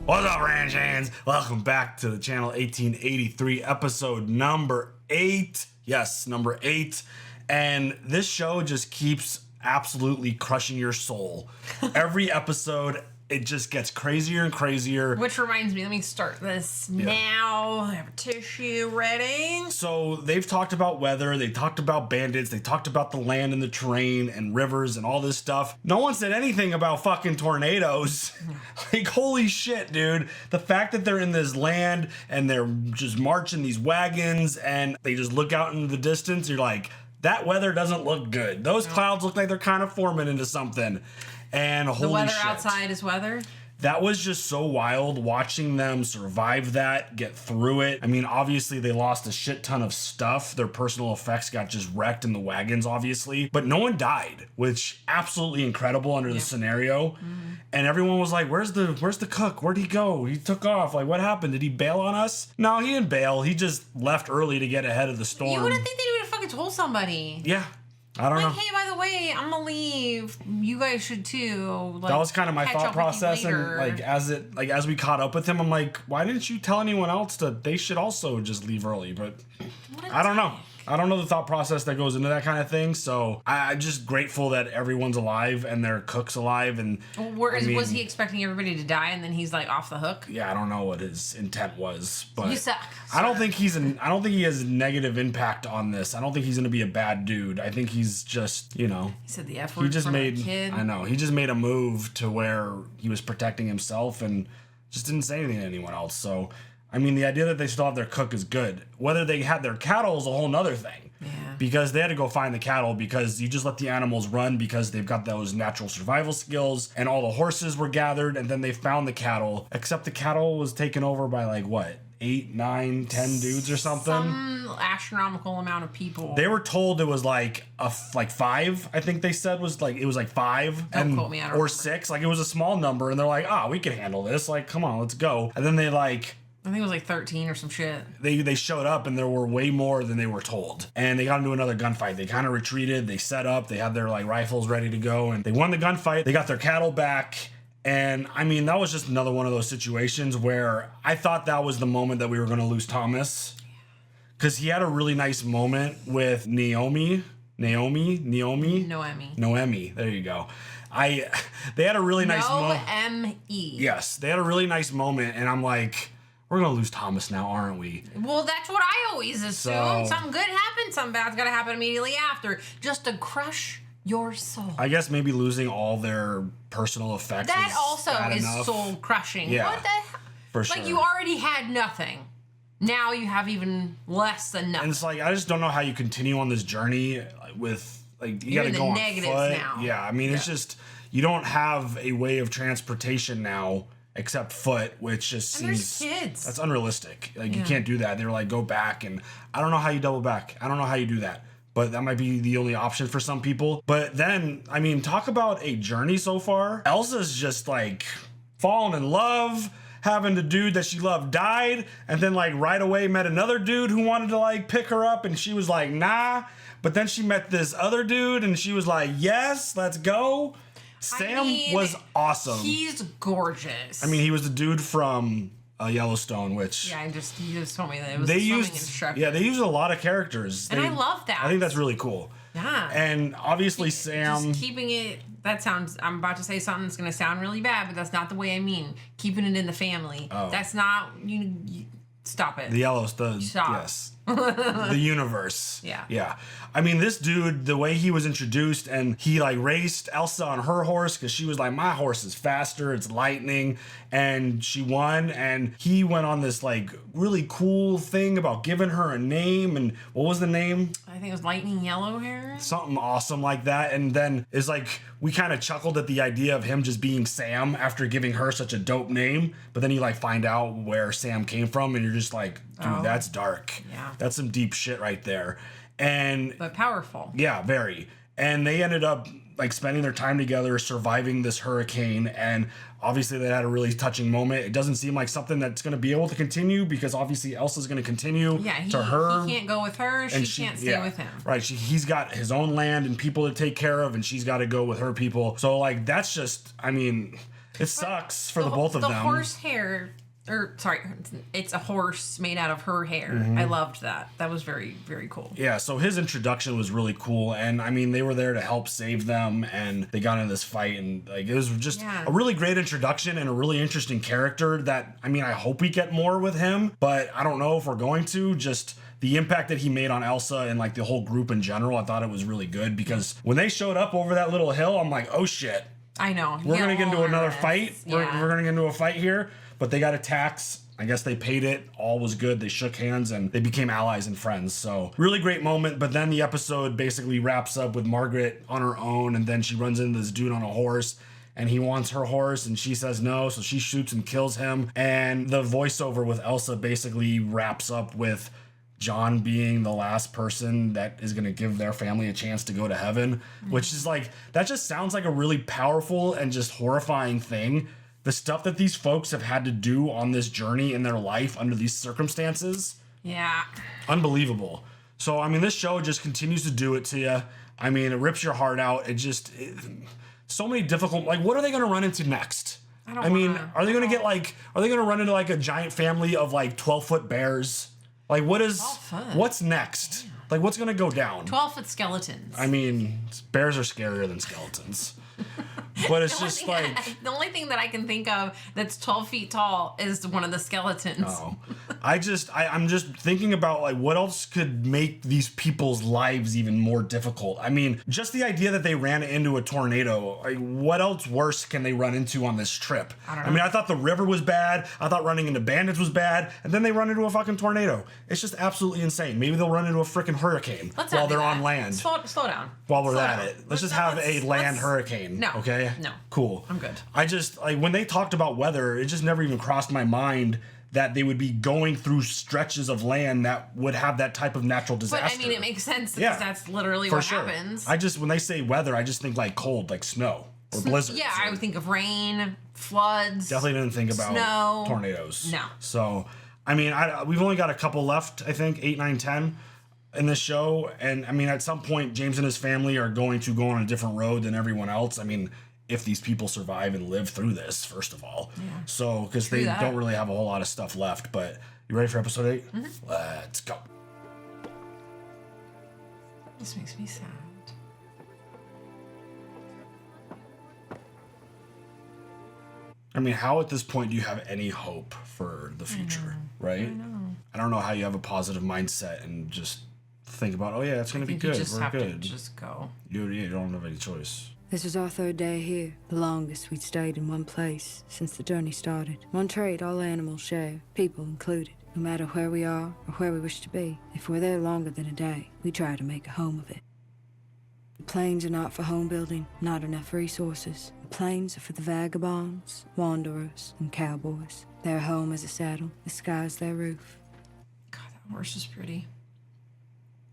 What's up, ranch hands? Welcome back to the channel. 1883, episode number 8. Yes, number 8. And this show just keeps absolutely crushing your soul. Every episode, it just gets crazier and crazier. Which reminds me, let me start this now. I have a tissue ready. So they've talked about weather, they talked about bandits, they talked about the land and the terrain and rivers and all this stuff. No one said anything about fucking tornadoes. Like, holy shit, dude. The fact that they're in this land and they're just marching these wagons and they just look out into the distance, you're like, that weather doesn't look good. Those clouds look like they're kind of forming into something. And holy shit. The weather outside is weather? That was just so wild watching them survive that, get through it. I mean, obviously they lost a shit ton of stuff. Their personal effects got just wrecked in the wagons, obviously. But no one died, which absolutely incredible under the scenario. Mm-hmm. And everyone was like, where's the cook? Where'd he go? He took off. Like, what happened? Did he bail on us? No, he didn't bail. He just left early to get ahead of the storm. You wouldn't think they would have fucking told somebody. Yeah. I don't know. Hey, by the way, I'm gonna leave. You guys should too. Like, that was kind of my thought process, and like as we caught up with him, I'm like, why didn't you tell anyone else that they should also just leave early? But I don't know. I don't know the thought process that goes into that kind of thing. So I'm just grateful that everyone's alive and their cook's alive. And was he expecting everybody to die and then he's like off the hook? Yeah, I don't know what his intent was, but you suck. I don't think I don't think he has a negative impact on this. I don't think he's gonna be a bad dude. I think he's just, you know. He said the F word. He just made. Kid. I know. He just made a move to where he was protecting himself and just didn't say anything to anyone else. So. I mean, the idea that they still have their cook is good. Whether they had their cattle is a whole nother thing. Yeah. Because they had to go find the cattle because you just let the animals run because they've got those natural survival skills and all the horses were gathered and then they found the cattle. Except the cattle was taken over by like what? 8, 9, 10 dudes or something? Some astronomical amount of people. They were told it was like 5, I think they said was like, it was like 5. Don't quote me, I don't remember. 6. Like it was a small number and they're like, we can handle this. Like, come on, let's go. And then they like... I think it was like 13 or some shit. They showed up and there were way more than they were told. And they got into another gunfight. They kind of retreated. They set up. They had their like rifles ready to go. And they won the gunfight. They got their cattle back. And I mean, that was just another one of those situations where I thought that was the moment that we were going to lose Thomas. Because he had a really nice moment with Noemi. There you go. They had a really nice moment. Noemi. Yes, they had a really nice moment. And I'm like... We're going to lose Thomas now, aren't we? Well, that's what I always assume. Something good happens, something bad's got to happen immediately after. Just to crush your soul. I guess maybe losing all their personal effects that also is enough. Soul crushing. Yeah, what the hell? For sure. Like, you already had nothing. Now you have even less than nothing. And it's like, I just don't know how you continue on this journey with, like, you got to go on foot. Now. Yeah, I mean, it's just, you don't have a way of transportation now except foot, which just seems... there's kids. That's unrealistic. Like, you can't do that. They were like, go back, and I don't know how you double back. I don't know how you do that. But that might be the only option for some people. But then, I mean, talk about a journey so far. Elsa's just, like, falling in love, having the dude that she loved died, and then, like, right away met another dude who wanted to, like, pick her up, and she was like, nah. But then she met this other dude, and she was like, yes, let's go. Sam was awesome. He's gorgeous. I mean, he was the dude from Yellowstone, which... Yeah, you just told me that it was a swimming instructor. Yeah, they used a lot of characters. And I love that. I think that's really cool. Yeah. And obviously Sam... Just keeping it... That sounds... I'm about to say something that's going to sound really bad, but that's not the way I mean. Keeping it in the family. Oh. That's not... You stop it. The Yellowstone. Stop. Yes. The universe. Yeah. Yeah. I mean, this dude, the way he was introduced, and he like raced Elsa on her horse because she was like, my horse is faster, it's lightning, and she won. And he went on this like really cool thing about giving her a name. And what was the name? I think it was Lightning Yellow Hair. Something awesome like that. And then it's like we kind of chuckled at the idea of him just being Sam after giving her such a dope name. But then you like find out where Sam came from, and you're just like, dude, that's dark. Yeah. That's some deep shit right there. But powerful. Yeah, very. And they ended up like spending their time together, surviving this hurricane, and obviously they had a really touching moment. It doesn't seem like something that's going to be able to continue because obviously Elsa's going to continue to her. He can't go with her. She can't stay with him. Right. He's got his own land and people to take care of, and she's got to go with her people. So like that's just, I mean, It sucks for the both of them. The horse hair, it's a horse made out of her hair. I loved that. That was very, very cool. Yeah, so his introduction was really cool, and I mean, they were there to help save them, and they got in this fight, and like it was just a really great introduction and a really interesting character that, I mean, I hope we get more with him, but I don't know if we're going to. Just the impact that he made on Elsa and like the whole group in general, I thought it was really good, because when they showed up over that little hill, I'm like, oh shit. I know. We're going to get into another fight. We're going to get into a fight here. But they got attacks. I guess they paid it. All was good. They shook hands and they became allies and friends. So really great moment. But then the episode basically wraps up with Margaret on her own. And then she runs into this dude on a horse. And he wants her horse. And she says no. So she shoots and kills him. And the voiceover with Elsa basically wraps up with John being the last person that is going to give their family a chance to go to heaven, which is like, that just sounds like a really powerful and just horrifying thing. The stuff that these folks have had to do on this journey in their life under these circumstances. Yeah. Unbelievable. So, I mean, this show just continues to do it to you. I mean, it rips your heart out. So many difficult, like, what are they going to run into next? Are they going to run into like a giant family of like 12-foot bears? Like, what's next? Damn. Like, what's going to go down? 12-foot skeletons. I mean, bears are scarier than skeletons. But it's just like... The only thing that I can think of that's 12 feet tall is one of the skeletons. Oh. I'm just thinking about, like, what else could make these people's lives even more difficult? I mean, just the idea that they ran into a tornado, like, what else worse can they run into on this trip? I don't know. I mean, I thought the river was bad. I thought running into bandits was bad. And then they run into a fucking tornado. It's just absolutely insane. Maybe they'll run into a freaking hurricane while they're on land. Slow down. While we're at it. Let's just have a land hurricane. No. Okay? No. Cool. I'm good. I just, like, when they talked about weather, it just never even crossed my mind that they would be going through stretches of land that would have that type of natural disaster. But I mean, it makes sense because that's literally what happens. When they say weather, I just think like cold, like snow or blizzards. Yeah, I would think of rain, floods. Definitely didn't think about snow, tornadoes. No. So, I mean, we've only got a couple left, I think, 8, 9, 10 in this show. And I mean, at some point, James and his family are going to go on a different road than everyone else. I mean, if these people survive and live through this, first of all. Yeah. So, because they don't really have a whole lot of stuff left. But you ready for episode 8? Mm-hmm. Let's go. This makes me sad. I mean, how at this point do you have any hope for the future, right? I don't know how you have a positive mindset and just think about, oh yeah, it's going to be good. We're good. Just go. You don't have any choice. This was our 3rd day here, the longest we'd stayed in one place since the journey started. One trait all animals share, people included. No matter where we are or where we wish to be, if we're there longer than a day, we try to make a home of it. The plains are not for home building, not enough resources. The plains are for the vagabonds, wanderers, and cowboys. Their home is a saddle, the sky's their roof. God, that horse is pretty.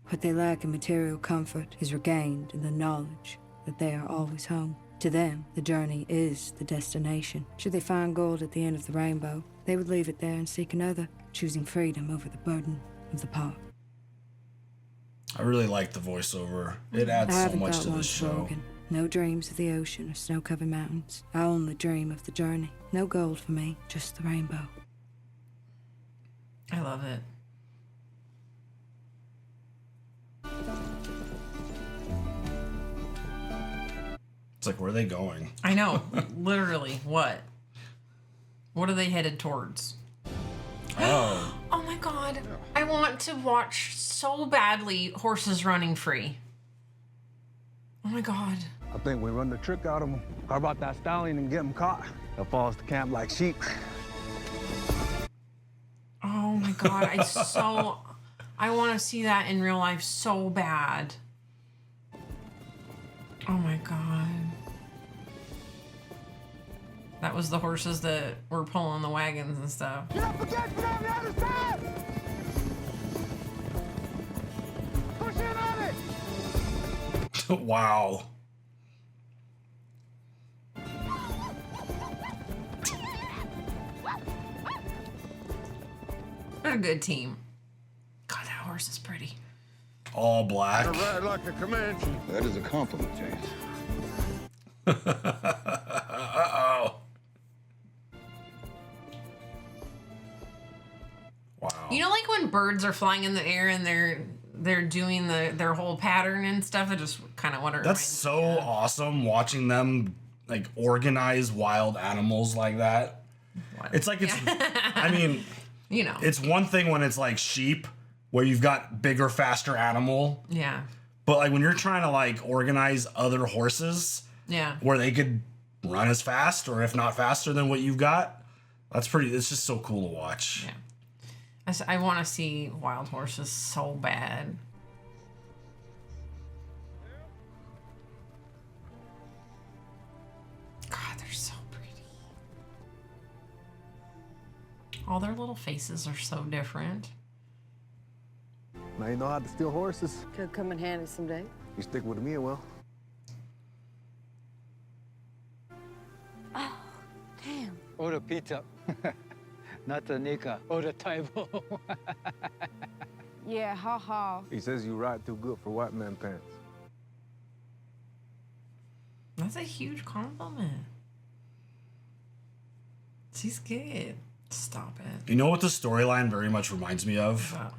What they lack in material comfort is regained in the knowledge that they are always home. To them, the journey is the destination. Should they find gold at the end of the rainbow, they would leave it there and seek another, choosing freedom over the burden of the path. I really like the voiceover. It adds so much to the show. Slogan. No dreams of the ocean or snow-covered mountains. I only dream of the journey. No gold for me, just the rainbow. I love it. It's like, where are they going? I know. Literally, what? What are they headed towards? Oh. Oh my god. I want to watch so badly horses running free. Oh my god. I think we run the trick out of them. How about that stallion and get them caught? They'll fall us to camp like sheep. Oh my god. I want to see that in real life so bad. Oh my god. That was the horses that were pulling the wagons and stuff. Get up against it on the other side! Push in on it! Wow. They're a good team. God, that horse is pretty. All black. I ride like a Comanche. That is a compliment, James. Uh-oh. when birds are flying in the air and they're doing their whole pattern and stuff. I just kind of want to. That's so awesome watching them like organize wild animals like that. What? It's like I mean, you know, it's one thing when it's like sheep where you've got bigger, faster animal. Yeah. But like when you're trying to like organize other horses, where they could run as fast or if not faster than what you've got, it's just so cool to watch. Yeah. I want to see wild horses so bad. God, they're so pretty. All their little faces are so different. Now you know how to steal horses. Could come in handy someday. You stick with me, it will. Oh, damn. Order pizza. Not the Nika. Order Taibo. Yeah, ha. He says you ride too good for white man pants. That's a huge compliment. She's good. Stop it. You know what the storyline very much reminds me of? Wow.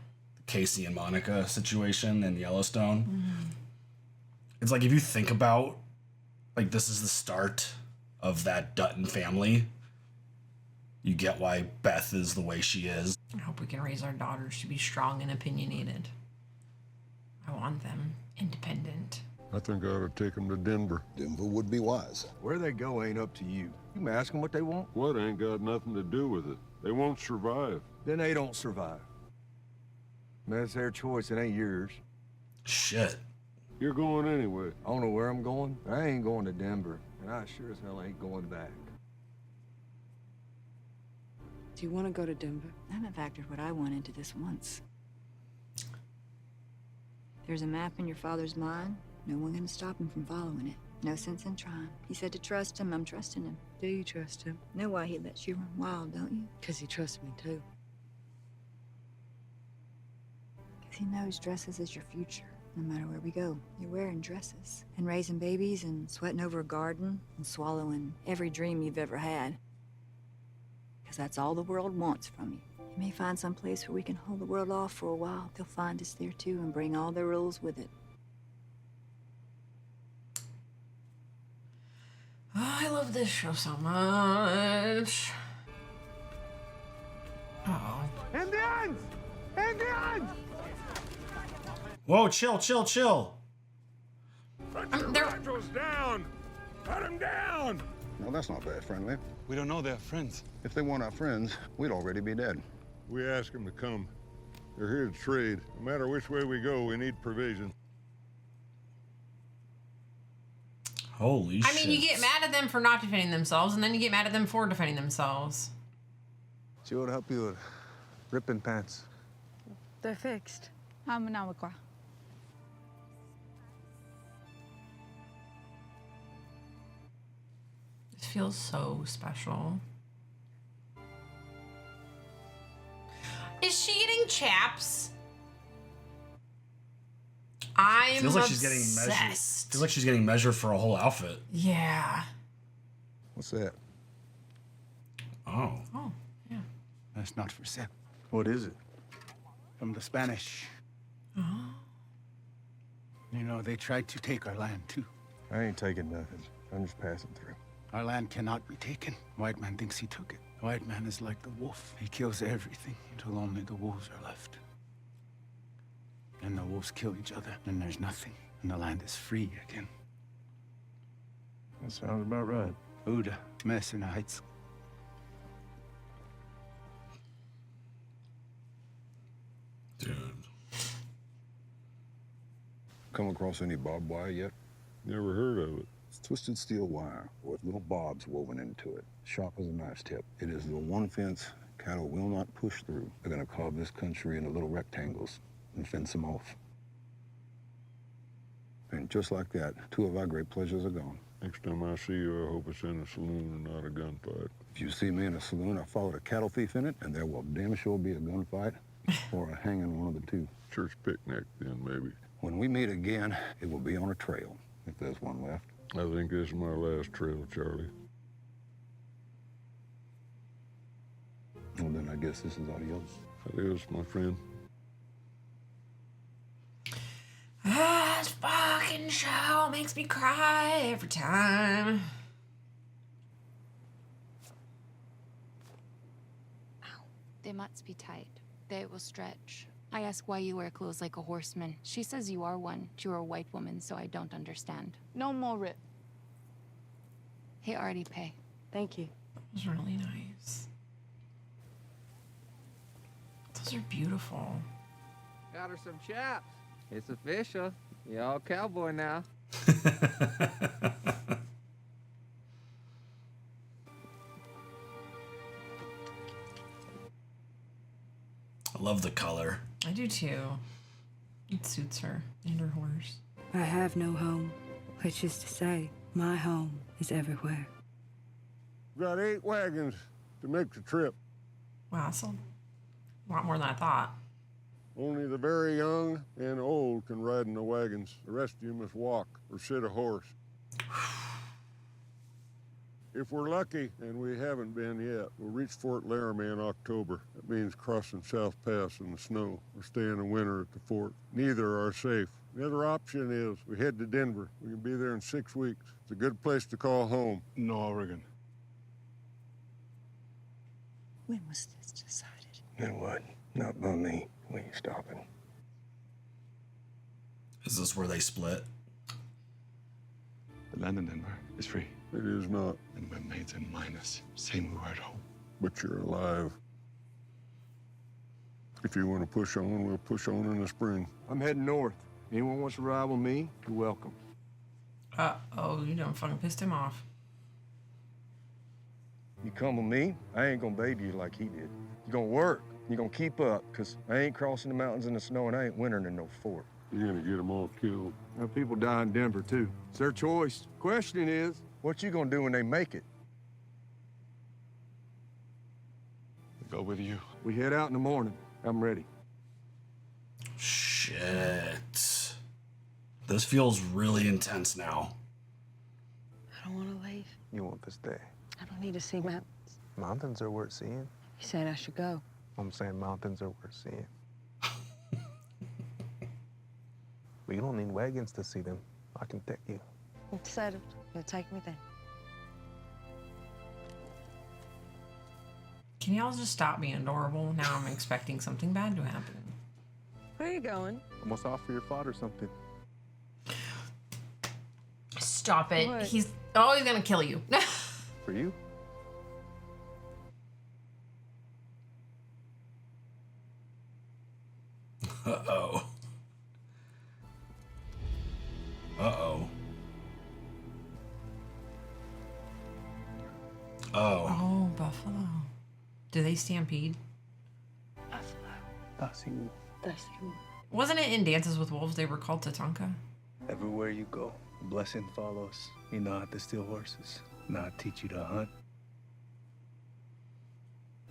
Casey and Monica situation in Yellowstone. Mm-hmm. It's like if you think about like this is the start of that Dutton family, you get why Beth is the way she is. I hope we can raise our daughters to be strong and opinionated. I want them independent. I think I ought to take them to Denver. Denver would be wise. Where they go ain't up to you. You can ask them what they want. What ain't got nothing to do with it? They won't survive. Then they don't survive. That's their choice, it ain't yours. Shit. You're going anyway. I don't know where I'm going. I ain't going to Denver, and I sure as hell ain't going back. Do you want to go to Denver? I haven't factored what I want into this once. There's a map in your father's mind. No one can stop him from following it. No sense in trying. He said to trust him. I'm trusting him. Do you trust him? Know why he lets you run wild, don't you? Because he trusts me too. Because he knows dresses is your future. No matter where we go, you're wearing dresses. And raising babies and sweating over a garden and swallowing every dream you've ever had. Because that's all the world wants from you. You may find some place where we can hold the world off for a while. They'll find us there too and bring all their rules with it. Oh, I love this show so much. Oh. Indians! Indians! Whoa, chill. Rifles down! Put them down! No, that's not bad, friendly. We don't know they're friends. If they weren't our friends, we'd already be dead. We ask them to come. They're here to trade. No matter which way we go, we need provisions. Holy shit. I mean, you get mad at them for not defending themselves, and then you get mad at them for defending themselves. She ought to help you with ripping pants. They're fixed. This feels so special. Is she eating chaps? I'm Feels like she's getting measured. obsessed. Feels like she's getting measured for a whole outfit. Yeah. What's that? Oh. Oh, yeah. That's not for sale. What is it? From the Spanish. Oh. You know, they tried to take our land, too. I ain't taking nothing. I'm just passing through. Our land cannot be taken. White man thinks he took it. White man is like the wolf. He kills everything until only the wolves are left. And the wolves kill each other, and there's nothing. And the land is free again. That sounds about right. Uda, Messina Heights. Dude. Come across any barbed wire yet? Never heard of it. It's twisted steel wire with little barbs woven into it, sharp as a knife's tip. It is the one fence cattle will not push through. They're gonna carve this country into little rectangles and fence them off. And just like that, 2 of our great pleasures are gone. Next time I see you, I hope it's in a saloon and not a gunfight. If you see me in a saloon, I followed a cattle thief in it, and there will damn sure be a gunfight or a hanging, one of the two. Church picnic, then, maybe. When we meet again, it will be on a trail, if there's one left. I think this is my last trail, Charlie. Well, then I guess this is adios. Adios, my friend. Oh, it makes me cry every time. They must be tight. They will stretch. I ask why you wear clothes like a horseman. She says you are one. You're a white woman, so I don't understand. No more rip. He already pay. Thank you. That was really nice. Those are beautiful. Got her some chaps. It's official. You all cowboy now. I love the color. I do too. It suits her and her horse. I have no home, which is to say, my home is everywhere. We've got 8 wagons to make the trip. Wow, that's a lot more than I thought. Only the very young and old can ride in the wagons. The rest of you must walk or sit a horse. If we're lucky, and we haven't been yet, we'll reach Fort Laramie in October. That means crossing South Pass in the snow or staying the winter at the fort. Neither are safe. The other option is we head to Denver. We can be there in 6 weeks. It's a good place to call home. No, Oregon. When was this decided? Then what? Not by me. When you stopping? Is this where they split? The land in Denver is free. It is not, And we're mates and minus. Same we were at home. but you're alive. If you want to push on, we'll push on in the spring. I'm heading north. Anyone wants to ride with me, you're welcome. Uh-oh, you done fucking pissed him off. You come with me, I ain't gonna baby you like he did. You're gonna work. You're gonna keep up, because I ain't crossing the mountains in the snow and I ain't wintering in no fort. You're going to get them all killed. Now, people die in Denver, too. It's their choice. Question is, what you gonna do when they make it? Go with you. We head out in the morning. I'm ready. Shit. This feels really intense now. I don't want to leave. You want to stay? I don't need to see mountains. Mountains are worth seeing. You said I should go. I'm saying mountains are worth seeing. We don't need wagons to see them. I can take you. It's settled. You'll take me then. Can y'all just stop being adorable? Now I'm expecting something bad to happen. Where are you going? I must offer your father something. Stop it. What? He's gonna kill you. For you? Uh-oh. Uh-oh. Oh. Oh, buffalo. Do they stampede? Wasn't it in Dances with Wolves they were called Tatanka? Everywhere you go, a blessing follows. You know how to steal horses. Now I teach you to hunt.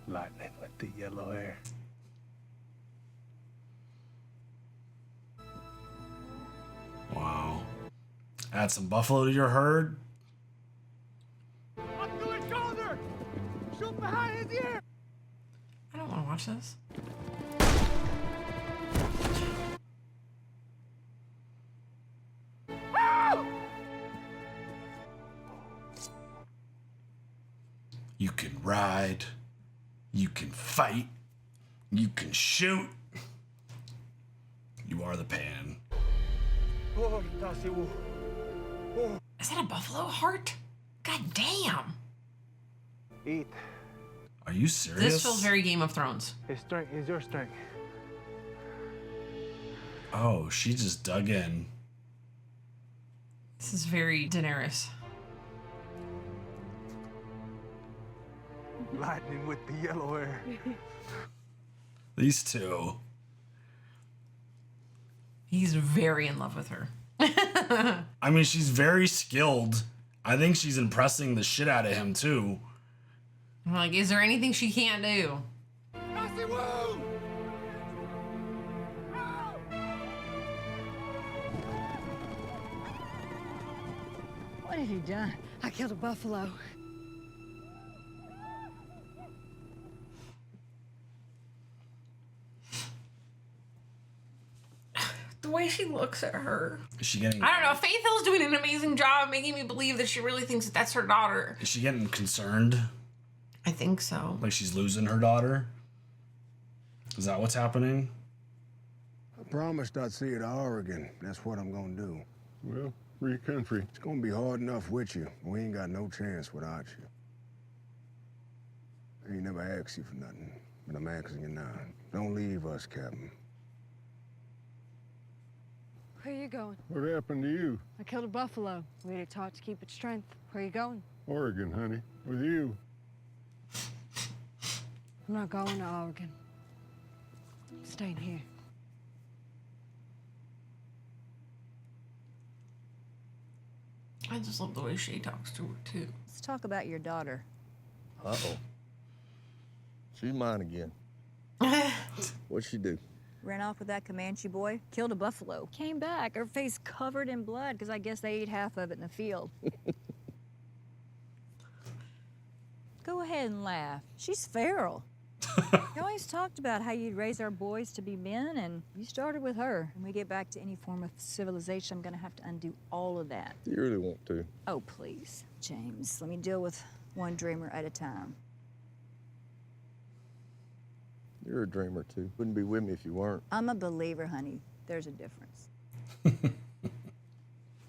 Lightning with the yellow hair. Wow. Add some buffalo to your herd. Up to his shoulder! Shoot behind his ear! I don't want to watch this. You can ride. You can fight. You can shoot. You are the pan. Is that a buffalo heart? God damn. Eat. Are you serious? This feels very Game of Thrones. His strength is your strength. Oh, she just dug in. This is very Daenerys. Lightning with the yellow hair. These two. He's very in love with her. I mean, she's very skilled. I think she's impressing the shit out of him, too. I'm like, is there anything she can't do? What have you done? I killed a buffalo. The way she looks at her. Is she getting... I don't know. Faith Hill's doing an amazing job making me believe that she really thinks that that's her daughter. Is she getting concerned? I think so. Like she's losing her daughter? Is that what's happening? I promised I'd see you to Oregon. That's what I'm gonna do. Well, free country. It's gonna be hard enough with you. We ain't got no chance without you. I ain't never asked you for nothing, but I'm asking you now. Don't leave us, Captain. Where are you going? What happened to you? I killed a buffalo. We ate it taught to keep its strength. Where are you going? Oregon, honey. With you. I'm not going to Oregon. I'm staying here. I just love the way Shea talks to her, too. Let's talk about your daughter. Uh-oh. She's mine again. What'd she do? Ran off with that Comanche boy, killed a buffalo. Came back, her face covered in blood, because I guess they ate half of it in the field. Go ahead and laugh. She's feral. You always talked about how you'd raise our boys to be men, and you started with her. When we get back to any form of civilization, I'm gonna have to undo all of that. You really want to? Oh, please. James, let me deal with one dreamer at a time. You're a dreamer, too. Wouldn't be with me if you weren't. I'm a believer, honey. There's a difference.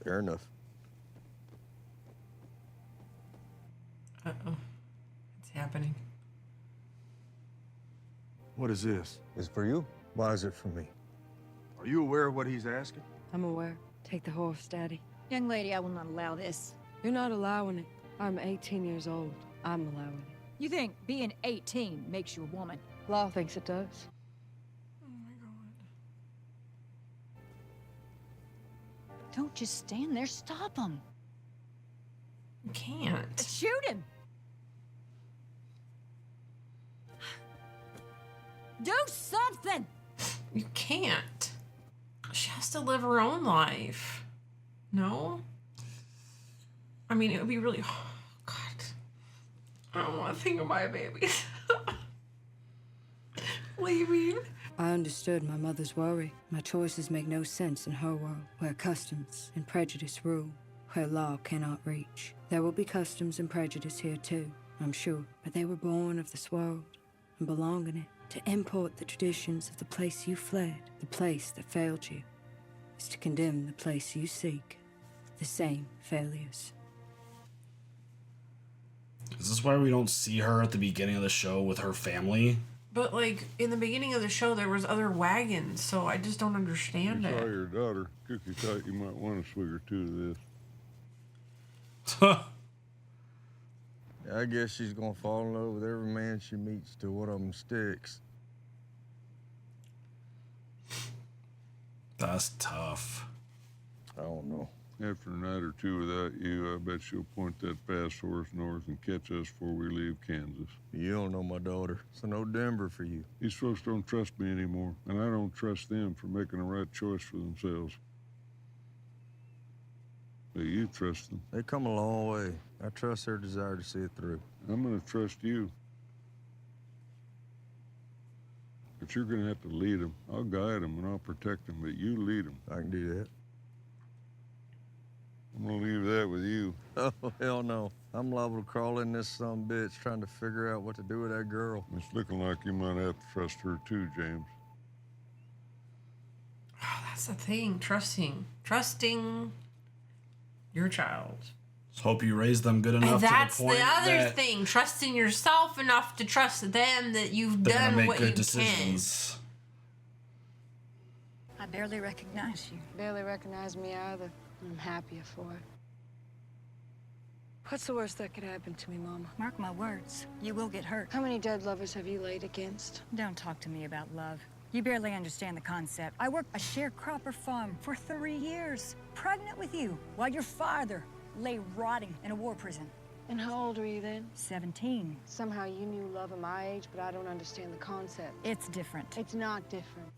Fair enough. Uh-oh. It's happening. What is this? It's for you. Why is it for me? Are you aware of what he's asking? I'm aware. Take the horse, Daddy. Young lady, I will not allow this. You're not allowing it. I'm 18 years old. I'm allowing it. You think being 18 makes you a woman? Law thinks it does. Oh my God. Don't just stand there. Stop him. You can't. Shoot him. Do something. You can't. She has to live her own life. No? I mean, it would be really... Oh, God. I don't want to think of my babies. Leaving. I understood my mother's worry. My choices make no sense in her world, where customs and prejudice rule, where law cannot reach. There will be customs and prejudice here too, I'm sure, but they were born of this world and belong in it. To import the traditions of the place you fled, the place that failed you, is to condemn the place you seek, the same failures. Is this why we don't see her at the beginning of the show with her family? But, like, in the beginning of the show, there was other wagons, so I just don't understand You saw it. your daughter. Cookie thought you might want a swig or two of this. I guess she's gonna fall in love with every man she meets till one of them sticks. That's tough. I don't know. After a night or two without you, I bet she'll point that fast horse north and catch us before we leave Kansas. You don't know my daughter, so no Denver for you. These folks don't trust me anymore, and I don't trust them for making the right choice for themselves. But you trust them. They come a long way. I trust their desire to see it through. I'm gonna trust you. But you're gonna have to lead them. I'll guide them and I'll protect them, but you lead them. I can do that. I'm gonna leave that with you. Oh, hell no. I'm liable to crawl in this son of a bitch trying to figure out what to do with that girl. It's looking like you might have to trust her too, James. Oh, that's the thing. Trusting your child. Just hope you raise them good enough. And that's to the point other that thing. Trusting yourself enough to trust them that you've they're gonna done make what good you decisions. I barely recognize you. Barely recognize me either. I'm happier for it. What's the worst that could happen to me, Mama? Mark my words. You will get hurt. How many dead lovers have you laid against? Don't talk to me about love. You barely understand the concept. I worked a sharecropper farm for 3 years, pregnant with you, while your father lay rotting in a war prison. And how old were you then? 17. Somehow you knew love at my age, but I don't understand the concept. It's different. It's not different.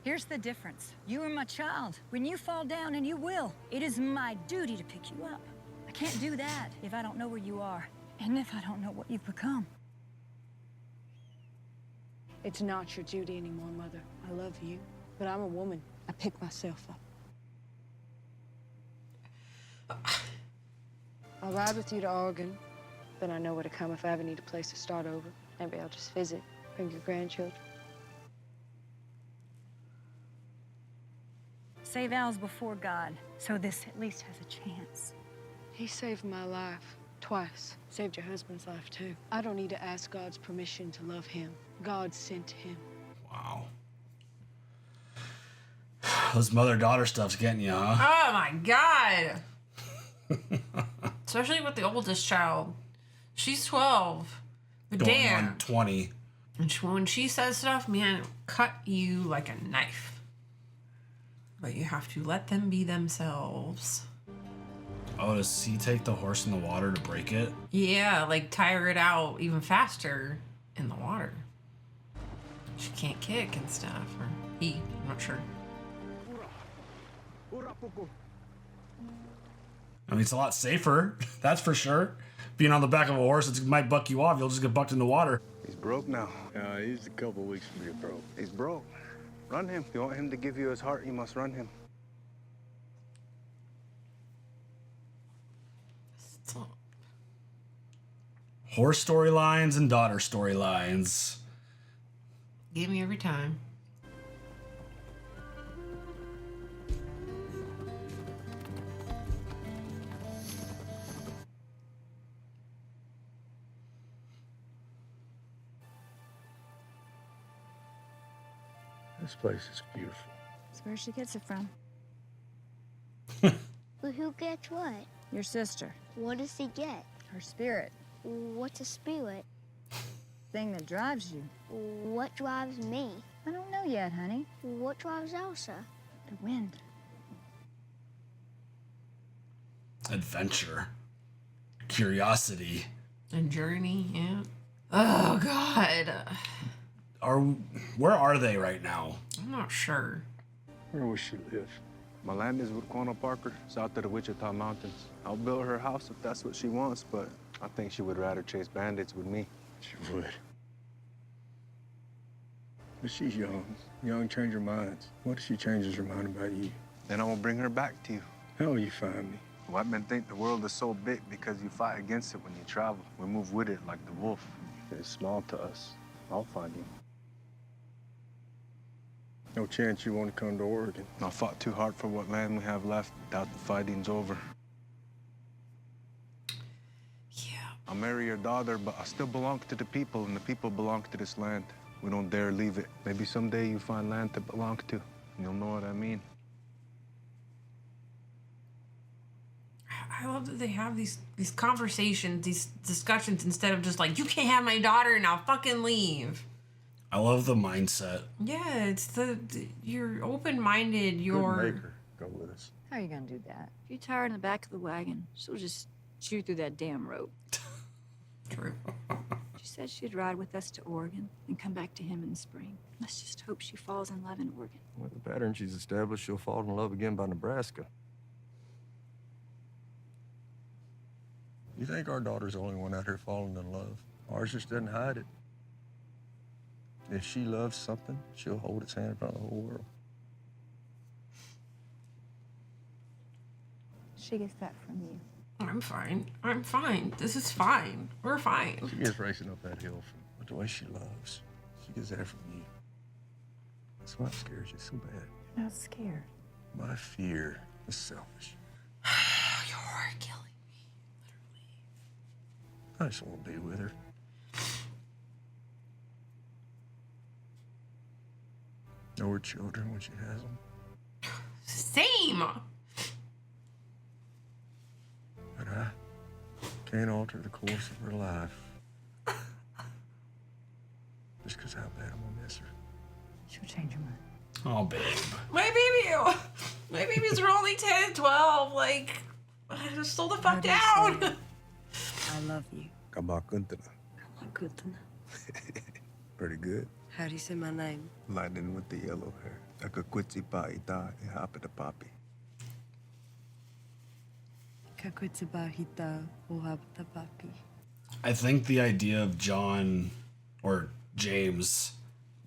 Here's the difference. You are my child. When you fall down, and you will, it is my duty to pick you up. I can't do that if I don't know where you are, and if I don't know what you've become. It's not your duty anymore, Mother. I love you, but I'm a woman. I pick myself up. I'll ride with you to Oregon. Then I know where to come if I ever need a place to start over. Maybe I'll just visit, bring your grandchildren. Say vows before God, so this at least has a chance. He saved my life twice. Saved your husband's life, too. I don't need to ask God's permission to love him. God sent him. Wow. This mother-daughter stuff's getting you, huh? Oh my God. Especially with the oldest child. She's 12. But Going damn. on 20. And when she says stuff, man, it'll cut you like a knife. But you have to let them be themselves. Oh, does he take the horse in the water to break it? Yeah, like tire it out even faster in the water. She can't kick and stuff. Or he, I'm not sure. I mean, it's a lot safer, that's for sure. Being on the back of a horse, it might buck you off. You'll just get bucked in the water. He's broke now. He's a couple weeks from being broke. He's broke. Run him. If you want him to give you his heart, you must run him. Stop. Horse storylines and daughter storylines. Give me every time. This place is beautiful. That's where she gets it from. But who gets what? Your sister. What does he get? Her spirit. What's a spirit? Thing that drives you. What drives me? I don't know yet, honey. What drives Elsa? The wind. Adventure. Curiosity. A journey, yeah. Oh, God. Where are they right now? I'm not sure. Where will she live? My land is with Quanah Parker, south of the Wichita Mountains. I'll build her house if that's what she wants, but I think she would rather chase bandits with me. She would. But she's young. Young change her minds. What if she changes her mind about you? Then I will bring her back to you. How will you find me? White men think the world is so big because you fight against it when you travel. We move with it like the wolf. It's small to us. I'll find you. No chance you want to come to Oregon. I fought too hard for what land we have left. Doubt the fighting's over. Yeah. I'll marry your daughter, but I still belong to the people, and the people belong to this land. We don't dare leave it. Maybe someday you find land to belong to. You'll know what I mean. I love that they have these conversations, these discussions, instead of just like, you can't have my daughter and I'll fucking leave. I love the mindset. Yeah, it's you're open-minded, you're... Couldn't make her go with us. How are you gonna do that? If you tie her in the back of the wagon, she'll just shoot through that damn rope. True. She said she'd ride with us to Oregon and come back to him in the spring. Let's just hope she falls in love in Oregon. With the pattern she's established, she'll fall in love again by Nebraska. You think our daughter's the only one out here falling in love? Ours just doesn't hide it. If she loves something, she'll hold its hand in front of the whole world. She gets that from you. I'm fine. I'm fine. This is fine. We're fine. She gets racing up that hill from the way she loves. She gets that from you. That's why it scares you so bad. You're not scared. My fear is selfish. You're killing me, literally. I just want to be with her. Know her children when she has them. Same. But I can't alter the course of her life. Just because how bad I'm gonna miss her. She'll change her mind. Oh, babe. My babies are only 10, 12. Like, just slow the fuck down. I love you. Kabakuntana. Pretty good. How do you say my name? Lightning with the yellow hair. Akakwitsi paita e hapita papi. Kakwitsabahita uhabtapapi. I think the idea of John or James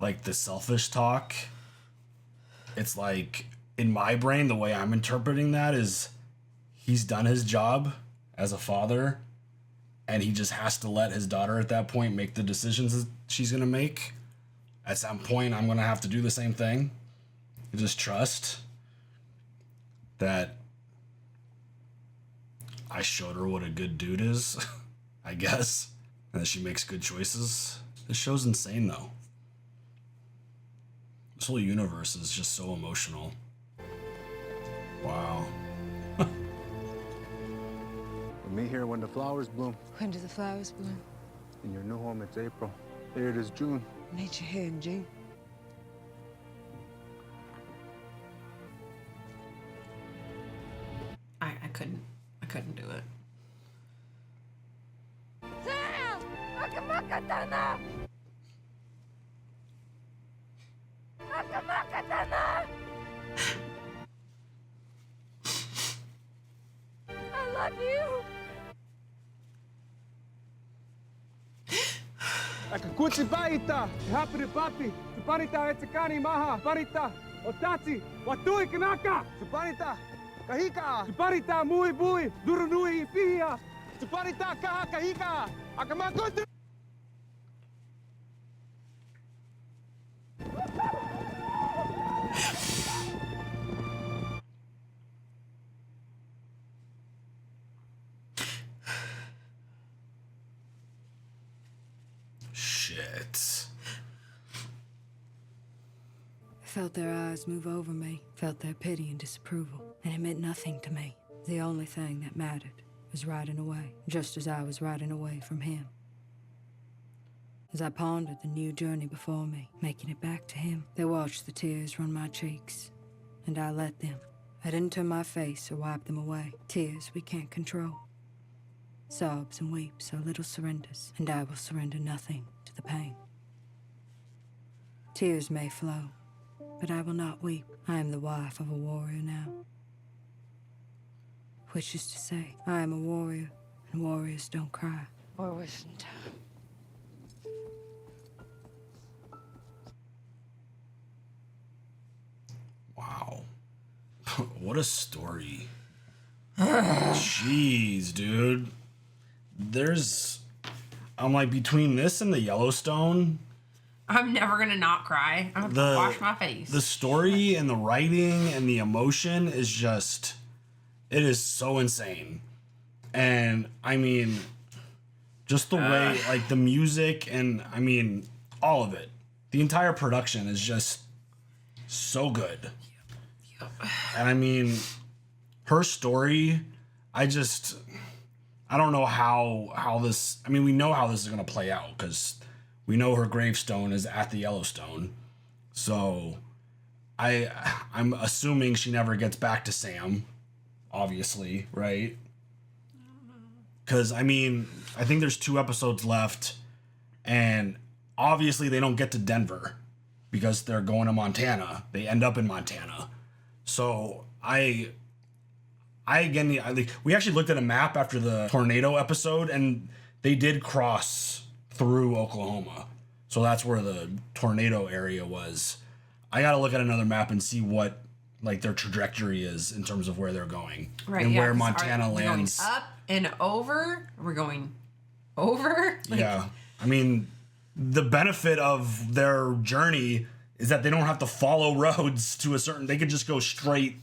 like the selfish talk, it's like in my brain, the way I'm interpreting that is he's done his job as a father and he just has to let his daughter at that point make the decisions that she's going to make. At some point, I'm going to have to do the same thing. Just trust that I showed her what a good dude is, I guess, and that she makes good choices. This show's insane, though. This whole universe is just so emotional. Wow. We'll meet here when the flowers bloom. When do the flowers bloom? In your new home, it's April. Here it is June. Meet you here in June. I couldn't do it. Sam! Akamakatana! Akamakatana! I love you! Akakuchi baita, hapiri papi, supanita etsikani maha, parita, otachi, watui kanaka, supanita, kahika, supanita mui bui, durunui ipihia, supanita kaha kahika, akamakutu. Shit. I felt their eyes move over me, felt their pity and disapproval, and it meant nothing to me. The only thing that mattered was riding away, just as I was riding away from him. As I pondered the new journey before me, making it back to him, they watched the tears run my cheeks, and I let them. I didn't turn my face or wipe them away. Tears we can't control. Sobs and weeps are little surrenders, and I will surrender nothing to the pain. Tears may flow, but I will not weep. I am the wife of a warrior now. Which is to say, I am a warrior, and warriors don't cry. Or wasting time. Wow. What a story. Jeez, dude. I'm like, between this and the Yellowstone, I'm never gonna not cry. I'm gonna wash my face. the story and the writing and the emotion is just, it is so insane. And I mean, just the way, like the music and I mean, all of it. The entire production is just so good. And I mean, her story, I don't know how this, I mean, we know how this is going to play out because we know her gravestone is at the Yellowstone. So I'm assuming she never gets back to Sam, obviously, right? Because, I mean, I think there's 2 episodes left, and obviously they don't get to Denver because they're going to Montana. They end up in Montana. So we actually looked at a map after the tornado episode, and they did cross through Oklahoma. So that's where the tornado area was. I got to look at another map and see what like their trajectory is in terms of where they're going, right, and yeah, where Montana lands. Going up and over. We're going over. Like, yeah. I mean, the benefit of their journey is that they don't have to follow roads to a certain, they could just go straight.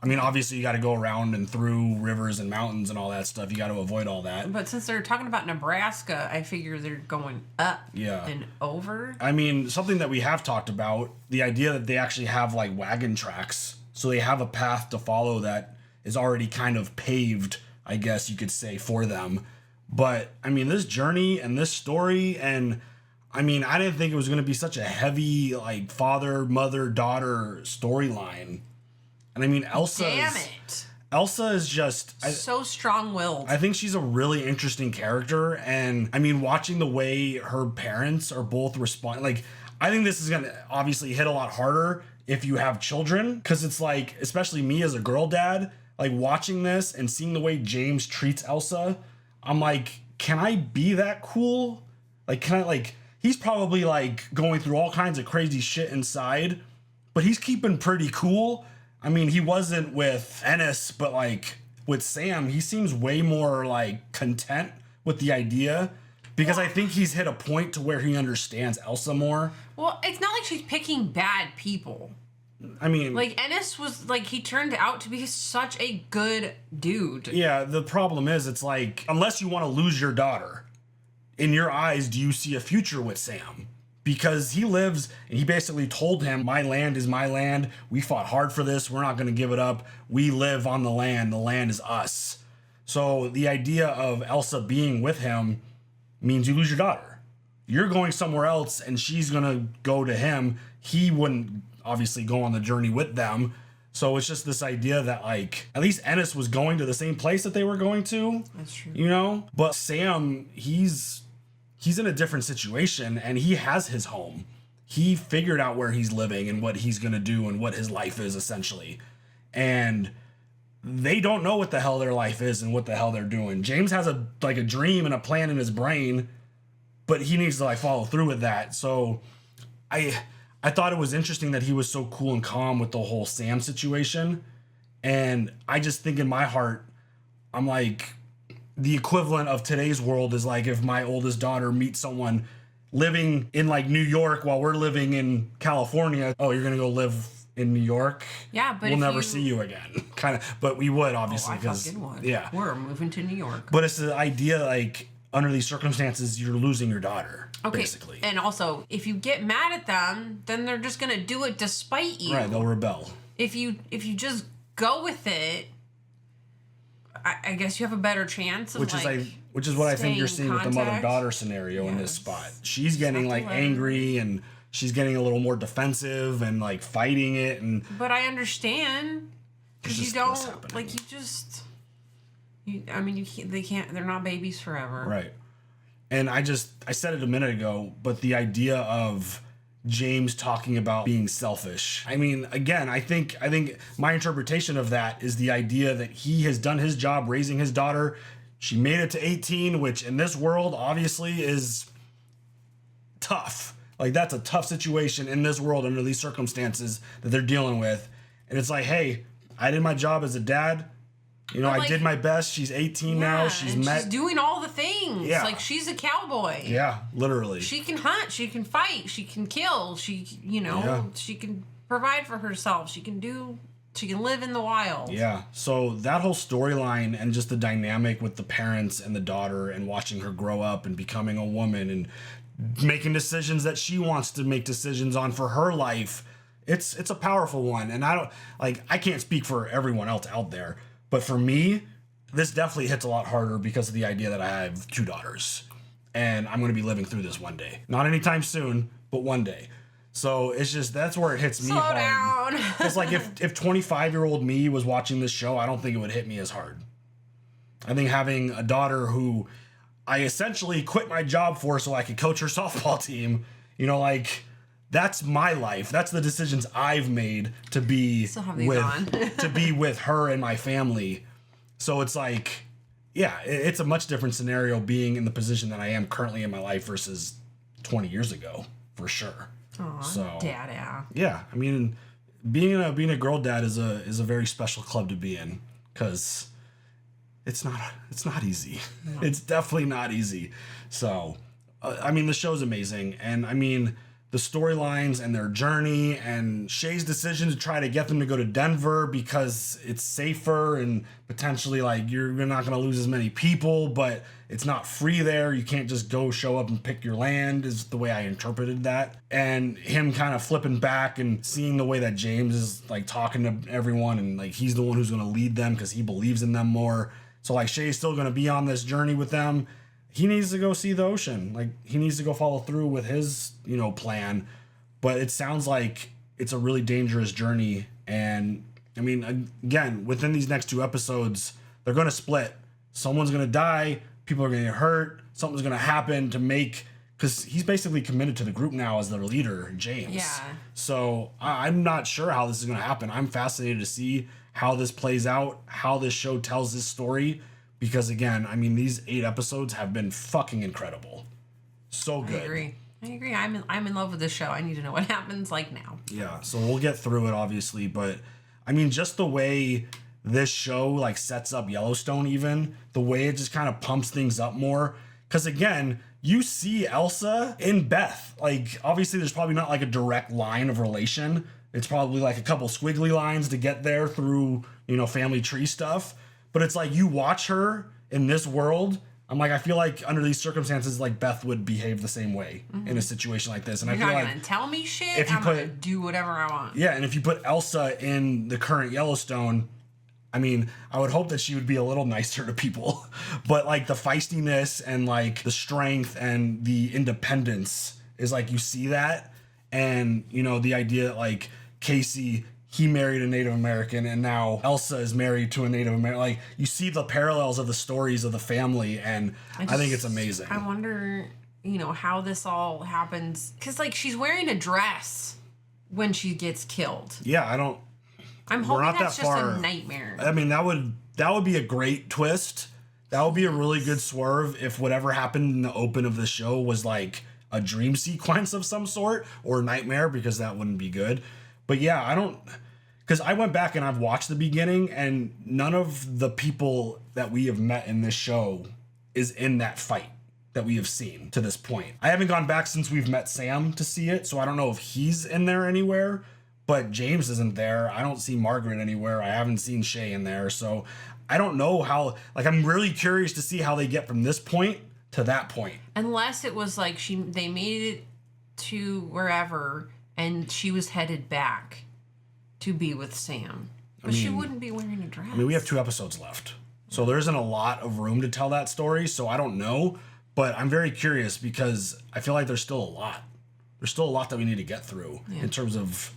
I mean, obviously you got to go around and through rivers and mountains and all that stuff. You got to avoid all that. But since they're talking about Nebraska, I figure they're going up and over. I mean, something that we have talked about, the idea that they actually have like wagon tracks. So they have a path to follow that is already kind of paved, I guess you could say, for them. But I mean, this journey and this story, and I mean, I didn't think it was going to be such a heavy like father, mother, daughter storyline. And I mean, Elsa is just so strong-willed. I think she's a really interesting character, and I mean, watching the way her parents are both respond, like I think this is gonna obviously hit a lot harder if you have children, because it's like, especially me as a girl dad, like watching this and seeing the way James treats Elsa, I'm like, can I be that cool? Like, can I like, he's probably like going through all kinds of crazy shit inside, but he's keeping pretty cool. I mean, he wasn't with Ennis, but like with Sam, he seems way more like content with the idea, because I think he's hit a point to where he understands Elsa more. Well, it's not like she's picking bad people. I mean, like Ennis was like, he turned out to be such a good dude. Yeah, the problem is, it's like, unless you want to lose your daughter, in your eyes, do you see a future with Sam? Because he lives, and he basically told him, my land is my land. We fought hard for this. We're not going to give it up. We live on the land. The land is us. So the idea of Elsa being with him means you lose your daughter. You're going somewhere else, and she's going to go to him. He wouldn't obviously go on the journey with them. So it's just this idea that, like, at least Ennis was going to the same place that they were going to. That's true. You know? But Sam, he's in a different situation, and he has his home. He figured out where he's living and what he's going to do and what his life is, essentially. And they don't know what the hell their life is and what the hell they're doing. James has a dream and a plan in his brain, but he needs to like follow through with that. So I thought it was interesting that he was so cool and calm with the whole Sam situation. And I just think in my heart, I'm like, the equivalent of today's world is like if my oldest daughter meets someone living in like New York while we're living in California. Oh, you're going to go live in New York? Yeah, but we'll never see you again. Kind of, but we would obviously, because yeah, we're moving to New York. But it's the idea like under these circumstances, you're losing your daughter. Okay. Basically. And also, if you get mad at them, then they're just gonna do it despite you. Right, they'll rebel. If you just go with it, I guess you have a better chance of which is what I think you're seeing with the contact. mother-daughter scenario in this spot. She's getting like angry, and she's getting a little more defensive and like fighting it, and But I understand, because you don't like I mean, they're not babies forever. Right. And I said it a minute ago, but the idea of James talking about being selfish. I mean, again, I think my interpretation of that is the idea that he has done his job raising his daughter. She made it to 18, which in this world obviously is tough. Like, that's a tough situation in this world under these circumstances that they're dealing with. And it's like, hey, I did my job as a dad. You know, I did my best. She's 18 now. She's doing all the things. Yeah. Like, she's a cowboy. Yeah, literally. She can hunt. She can fight. She can kill. She can provide for herself. She can live in the wild. Yeah. So that whole storyline and just the dynamic with the parents and the daughter and watching her grow up and becoming a woman and making decisions that she wants to make decisions on for her life. It's a powerful one. And I can't speak for everyone else out there. But for me, this definitely hits a lot harder because of the idea that I have 2 daughters. And I'm going to be living through this one day. Not anytime soon, but one day. So it's just, that's where it hits me hard. Slow down. It's like if 25-year-old me was watching this show, I don't think it would hit me as hard. I think having a daughter who I essentially quit my job for so I could coach her softball team, like... That's my life. That's the decisions I've made to be with her and my family. So it's like, yeah, it's a much different scenario being in the position that I am currently in my life versus 20 years ago, for sure. Aw, so, dad. Yeah, I mean, being a girl dad is a very special club to be in, because it's not easy. No. It's definitely not easy. So, I mean, the show's amazing, and I mean, the storylines and their journey and Shea's decision to try to get them to go to Denver because it's safer and potentially like you're not going to lose as many people, but it's not free there. You can't just go show up and pick your land is the way I interpreted that. And him kind of flipping back and seeing the way that James is like talking to everyone and like he's the one who's going to lead them because he believes in them more. So like Shea's still going to be on this journey with them. He needs to go see the ocean. Like, he needs to go follow through with his, plan. But it sounds like it's a really dangerous journey. And, I mean, again, within these next 2 episodes, they're going to split. Someone's going to die. People are going to get hurt. Something's going to happen to make... Because he's basically committed to the group now as their leader, James. Yeah. So, I'm not sure how this is going to happen. I'm fascinated to see how this plays out, how this show tells this story. Because again, I mean, these 8 episodes have been fucking incredible. So good. I agree. I agree. I'm in love with this show. I need to know what happens like now. Yeah, so we'll get through it obviously, but I mean, just the way this show like sets up Yellowstone, even the way it just kind of pumps things up more. Because again, you see Elsa in Beth. Like, obviously, there's probably not like a direct line of relation. It's probably like a couple squiggly lines to get there through, family tree stuff. But it's like you watch her in this world. I'm like, I feel like under these circumstances, like Beth would behave the same way in a situation like this. And You're I feel not like gonna tell me shit. I'm gonna do whatever I want. Yeah, and if you put Elsa in the current Yellowstone, I mean, I would hope that she would be a little nicer to people. But like the feistiness and like the strength and the independence is like you see that. And, the idea that like Casey, he married a Native American and now Elsa is married to a Native American. Like you see the parallels of the stories of the family, and I think it's amazing. I wonder, how this all happens. Because like she's wearing a dress when she gets killed. Yeah, I'm hoping that's just a nightmare. I mean, that would be a great twist. That would be a really good swerve if whatever happened in the open of the show was like a dream sequence of some sort or nightmare, because that wouldn't be good. But yeah, because I went back and I've watched the beginning, and none of the people that we have met in this show is in that fight that we have seen to this point. I haven't gone back since we've met Sam to see it, so I don't know if he's in there anywhere. But James isn't there. I don't see Margaret anywhere. I haven't seen Shea in there. So I don't know how, like, I'm really curious to see how they get from this point to that point. Unless it was like they made it to wherever and she was headed back to be with Sam. But she wouldn't be wearing a dress. I mean, we have 2 episodes left. So there isn't a lot of room to tell that story. So I don't know. But I'm very curious because I feel like there's still a lot. There's still a lot that we need to get through in terms of,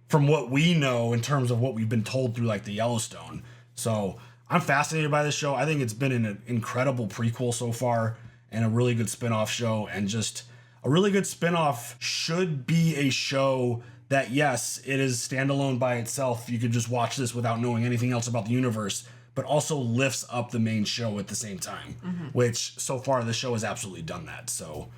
from what we know, in terms of what we've been told through like the Yellowstone. So I'm fascinated by this show. I think it's been an incredible prequel so far and a really good spinoff show, and just a really good spinoff should be a show that, yes, it is standalone by itself. You could just watch this without knowing anything else about the universe, but also lifts up the main show at the same time, which so far this show has absolutely done that. So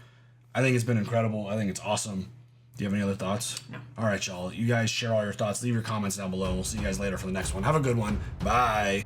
I think it's been incredible. I think it's awesome. Do you have any other thoughts? No. All right, y'all. You guys share all your thoughts. Leave your comments down below. We'll see you guys later for the next one. Have a good one. Bye.